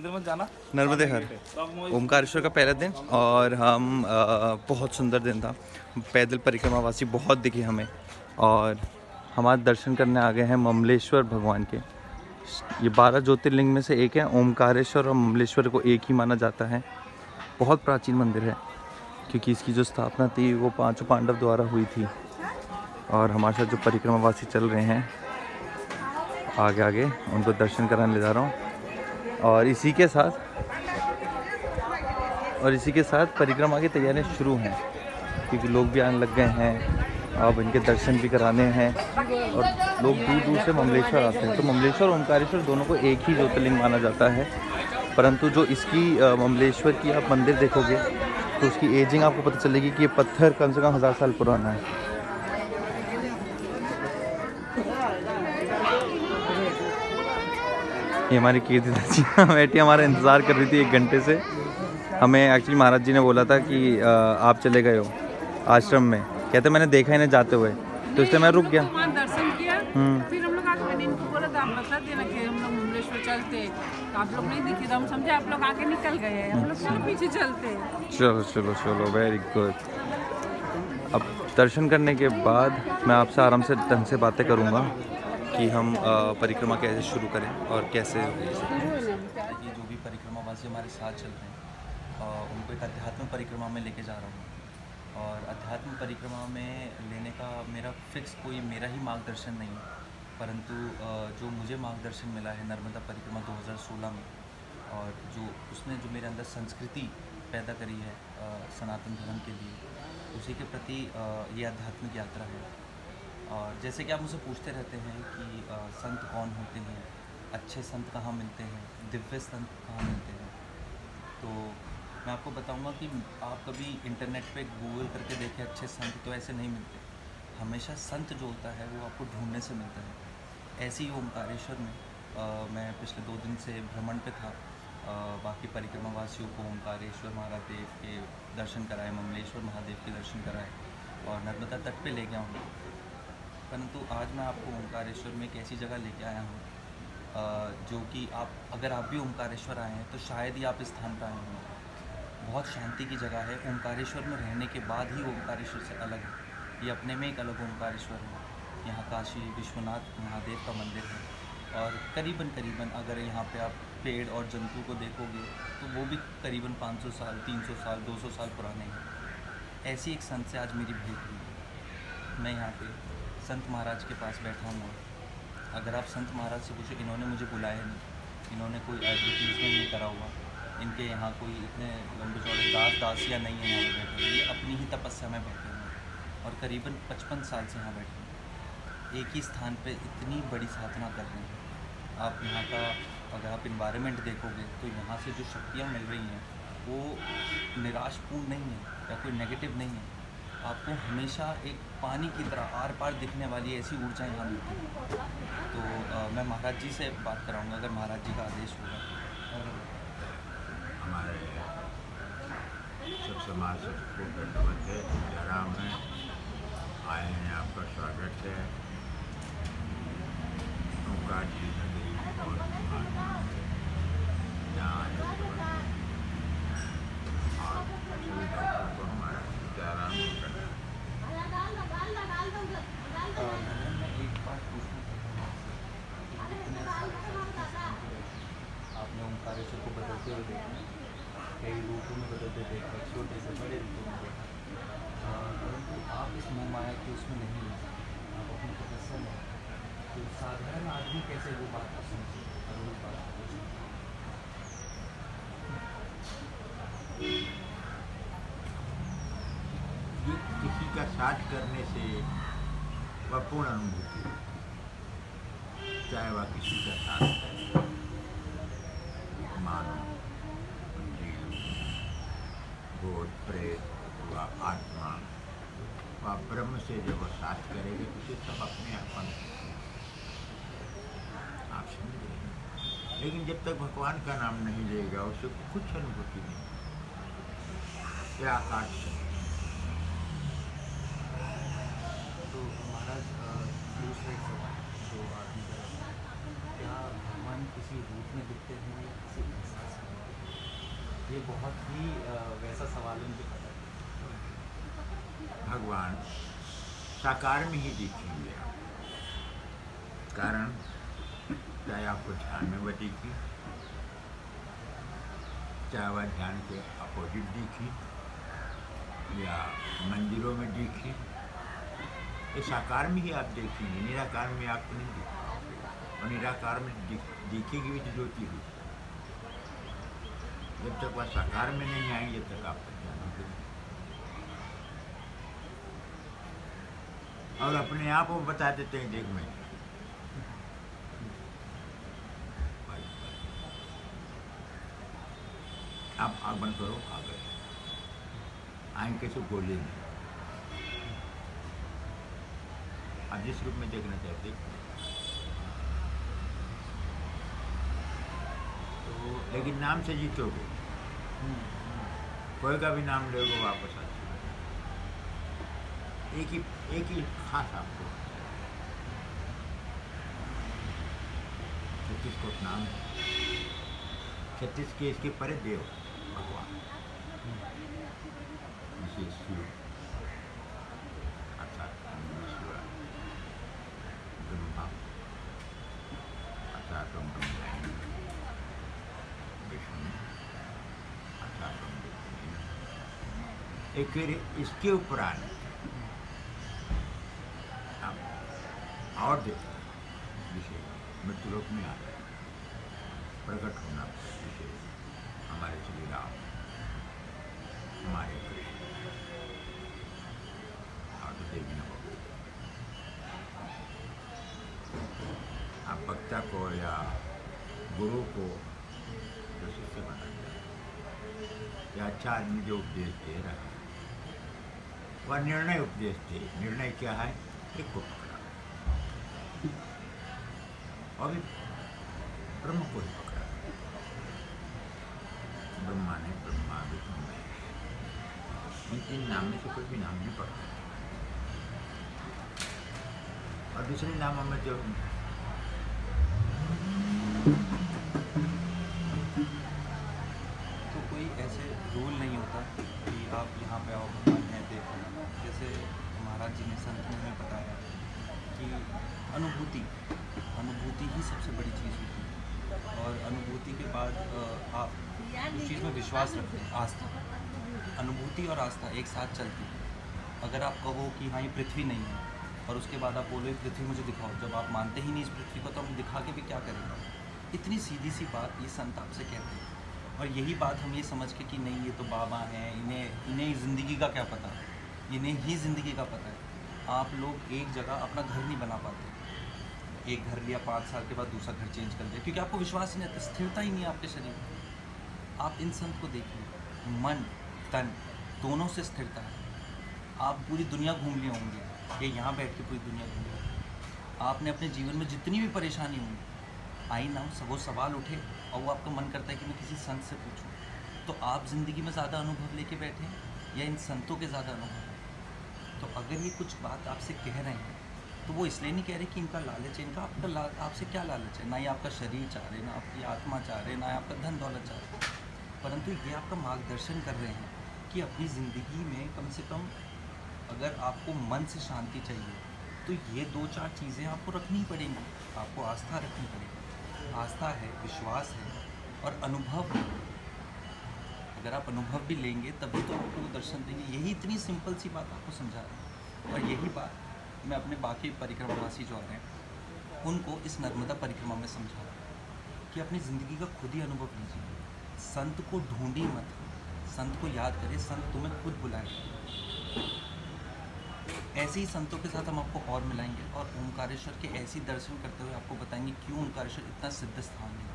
मंदिर में जाना नर्मदे हर ओमकारेश्वर का पहला दिन और हम बहुत सुंदर दिन था। पैदल परिक्रमावासी बहुत दिखे हमें और हमारे दर्शन करने आ गए हैं ममलेश्वर भगवान के। ये 12 ज्योतिर्लिंग में से एक है। ओमकारेश्वर और ममलेश्वर को एक ही माना जाता है। बहुत प्राचीन मंदिर है क्योंकि इसकी जो स्थापना थी वो 5 पांडव द्वारा हुई थी। और हमारे साथ जो परिक्रमावासी चल रहे हैं आगे आगे उनको दर्शन कराने ले जा रहा हूँ। और इसी के साथ परिक्रमा की तैयारियां शुरू हैं क्योंकि लोग भी आने लग गए हैं। अब इनके दर्शन भी कराने हैं और लोग दूर दूर से ममलेश्वर आते हैं। तो ममलेश्वर और ओमकारेश्वर दोनों को एक ही ज्योतिर्लिंग माना जाता है, परंतु जो इसकी ममलेश्वर की आप मंदिर देखोगे तो उसकी एजिंग आपको पता चलेगी कि ये पत्थर कम से कम 1000 साल पुराना है। ये हमारी कीर्ति जी बैठी हमारा इंतज़ार कर रही थी 1 घंटे से। हमें एक्चुअली महाराज जी ने बोला था कि आप चले गए हो आश्रम में, कहते मैंने देखा इन्हें जाते हुए, तो इसलिए मैं रुक गया। दर्शन किया, फिर हम लोग आके मैंने इनको बोला था आप बता देना कि हम लोग ममलेश्वर चलते, तो आप लोग नहीं दिखे तो हम समझे आप लोग आगे निकल गए हैं, हम लोग क्यों पीछे चलते। चलो चलो चलो वेरी गुड। अब दर्शन करने के बाद मैं आपसे आराम से ढंग से बातें करूँगा कि हम परिक्रमा कैसे शुरू करें और कैसे ये जो भी परिक्रमावासी हमारे साथ चल रहे हैं उनको एक अध्यात्म परिक्रमा में लेके जा रहा हूँ। और अध्यात्म परिक्रमा में लेने का मेरा फिक्स कोई मेरा ही मार्गदर्शन नहीं, परंतु जो मुझे मार्गदर्शन मिला है नर्मदा परिक्रमा 2016 में, और जो उसने जो मेरे अंदर संस्कृति पैदा करी है सनातन धर्म के लिए, उसी के प्रति ये आध्यात्मिक यात्रा है। और जैसे कि आप मुझसे पूछते रहते हैं कि संत कौन होते हैं, अच्छे संत कहाँ मिलते हैं, दिव्य संत कहाँ मिलते हैं, तो मैं आपको बताऊंगा कि आप कभी इंटरनेट पे गूगल करके देखें अच्छे संत, तो ऐसे नहीं मिलते। हमेशा संत जो होता है वो आपको ढूंढने से मिलता है। ऐसे ही ओमकारेश्वर में मैं पिछले 2 दिन से भ्रमण पे था। बाकी परिक्रमावासियों को ओमकारेश्वर महादेव के दर्शन कराए, ममलेश्वर महादेव के दर्शन कराए और नर्मदा तट पे ले गया हूँ। परंतु आज मैं आपको ओमकारेश्वर में एक ऐसी जगह लेके आया हूँ जो कि आप अगर आप भी ओमकारेश्वर आए हैं तो शायद ही आप इस स्थान पर आए होंगे। बहुत शांति की जगह है। ओमकारेश्वर में रहने के बाद ही ओमकारेश्वर से अलग है। ये अपने में एक अलग ओमकारेश्वर है। यहाँ काशी विश्वनाथ महादेव का मंदिर है और करीबन अगर यहाँ पे आप पेड़ और जंतु को देखोगे तो वो भी करीबन 500 साल 300 साल 200 साल पुराने हैं। ऐसी एक संत से आज मेरी भेंट हुई। मैं यहाँ पे संत महाराज के पास बैठा हूँ। अगर आप संत महाराज से पूछो, इन्होंने मुझे बुलाया नहीं, इन्होंने कोई एडवर्टीजमेंट नहीं करा हुआ, इनके यहाँ कोई इतने लंबे चौड़े दास दासियाँ नहीं हैं यहाँ पे बैठे हुए। ये अपनी ही तपस्या में बैठे हुए हैं और करीबन 55 साल से यहाँ बैठे हैं। एक ही स्थान पे इतनी बड़ी साधना कर रहे हैं। आप यहाँ का अगर आप इन्वायरमेंट देखोगे तो यहाँ से जो शक्तियाँ मिल रही हैं वो निराशपूर्ण नहीं है या कोई नेगेटिव नहीं है। आपको हमेशा एक पानी की तरह आर पार दिखने वाली ऐसी ऊर्जा यहाँ मिलती है। तो मैं महाराज जी से बात कराऊंगा अगर महाराज जी का आदेश होगा। हमारे सब समाज सबको दंडवत है, जयराम है, आए हैं, आपका स्वागत है। ओमकार जी नगरी और यहाँ और सभी भक्तों को हमारा जयराम करना। एक बात पूछना चाहता हूँ, आपने ओमकारेश्वर को बदलते हुए देखा, कई रूपों में बदलते देखा, छोटे से बड़े रूपों में देखा, परंतु आप इस मोह माया के उसमें नहीं हैं, आप अपनी तपस्या में। तो साधारण आदमी कैसे वो बात को समझे और वो बात को समझे? ये किसी का साथ करने से वह पूर्ण अनुभूति है, चाहे वह किसी का साथ करे, मानो जीव, भूत प्रेत व आत्मा, वह ब्रह्म से जब वह साथ करेगी तो उसे सब अपने अर्पण आप समझ रहे हैं। लेकिन जब तक भगवान का नाम नहीं लेगा उसे कुछ अनुभूति नहीं। यह आकाश से तो महाराज दूसरा एक सवाल जो आदमी का, क्या भगवान किसी रूप में दिखते हैं या किसी एहसास ये बहुत ही वैसा सवाल है, मुझे पता है। भगवान साकार में ही दिखेंगे आप। कारण चाहे आपको ध्यान में वह दिखी, चाहे वह ध्यान के अपोजिट दिखी या मंदिरों में दिखी, ये साकार में ही आप देखेंगे, निराकार में आपको नहीं दिख पाओगे। और निराकार में दिखेगी भी तो ज्योति हुई। जब तक वह साकार में नहीं आएंगे तब तक आपका ज्ञान होगा। और अपने आप वो बता देते हैं, देख मैं आप आग बंद करो, आ गए। आएंगे कैसे बोले नहीं, आप जिस रूप में देखना चाहते तो, लेकिन नाम से जीतोगे। कोई का भी नाम लोगे वापस आ जाओगे। एक ही खास आपको 36 कोट नाम है। 36 के इसके परे देव भगवान, विशेष शिव अर्थात ईश्वर, ब्रह्मा अर्थात ब्रह्मा, विष्णु अर्थात एक इसके उपरांत हम और देखते हैं विषय मृत्युलोक में आ रहे प्रकट होना विषय हमारे श्री राम, हमारे कृष्ण और तो देवी न हो। आप वक्ता को या गुरु को जो शिष्य बनाते हैं या अच्छा आदमी जो उपदेश दे रहा है, वह निर्णय उपदेश दे। निर्णय क्या है? एक को पकड़ा और ब्रह्म को ही पकड़ा। ब्रह्मा ने ब्रह्मा विष्णु महेश, इन 3 नाम में से कोई भी नाम नहीं पकड़ा। और दूसरे नामों में जो तो कोई ऐसे रूल नहीं होता कि आप यहाँ पे आओ भगवान है देखो। जैसे महाराज जी ने संत ने हमें बताया कि अनुभूति ही सबसे बड़ी चीज़ होती है। और अनुभूति के बाद आप उस चीज़ में विश्वास रखते हैं, आस्था। अनुभूति और आस्था एक साथ चलती है। अगर आप कहो कि हाँ ये पृथ्वी नहीं है और उसके बाद आप बोलो ये पृथ्वी मुझे दिखाओ, जब आप मानते ही नहीं इस पृथ्वी को तो हम दिखा के भी क्या करेंगे। इतनी सीधी सी बात ये संत आपसे कहते हैं। और यही बात हम ये समझ के कि नहीं ये तो बाबा हैं, इन्हें ज़िंदगी का क्या पता, इन्हें ही ज़िंदगी का पता है। आप लोग एक जगह अपना घर नहीं बना पाते। एक घर लिया, 5 साल के बाद दूसरा घर चेंज कर दिया, क्योंकि आपको विश्वास ही नहीं आता, स्थिरता ही नहीं है आपके शरीर में। आप इन संत को देखिए, मन तन दोनों से स्थिरता है। आप पूरी दुनिया घूम लिए होंगे, ये यहाँ बैठ के पूरी दुनिया घूम लिए। आपने अपने जीवन में जितनी भी परेशानी होंगी, आई ना वो सवाल उठे और वो आपका मन करता है कि मैं किसी संत से पूछूं, तो आप ज़िंदगी में ज़्यादा अनुभव लेके बैठे हैं या इन संतों के ज़्यादा अनुभव है। तो अगर ये कुछ बात आपसे कह रहे हैं तो वो इसलिए नहीं कह रहे कि इनका लालच है। इनका आपसे क्या लालच है? ना ही आपका शरीर चाह रहे, ना आपकी आत्मा चाह रहे, ना आपका धन दौलत चाह रहे, परंतु ये आपका मार्गदर्शन कर रहे हैं कि अपनी ज़िंदगी में कम से कम अगर आपको मन से शांति चाहिए तो ये 2-4 चीज़ें आपको रखनी पड़ेंगी। आपको आस्था रखनी पड़ेगी। आस्था है, विश्वास है और अनुभव है। अगर आप अनुभव भी लेंगे तभी तो आपको वो दर्शन देंगे। यही इतनी सिंपल सी बात आपको समझा रहा हूँ। और यही बात मैं अपने बाकी परिक्रमावासी जो आ रहे हैं उनको इस नर्मदा परिक्रमा में समझा रहा हूँ कि अपनी ज़िंदगी का खुद ही अनुभव लीजिए। संत को ढूंढी मत, संत को याद करें, संत तुम्हें खुद बुलाएगा। ऐसे ही संतों के साथ हम आपको और मिलाएंगे और ओंकारेश्वर के ऐसे दर्शन करते हुए आपको बताएंगे क्यों ओंकारेश्वर इतना सिद्ध स्थान है।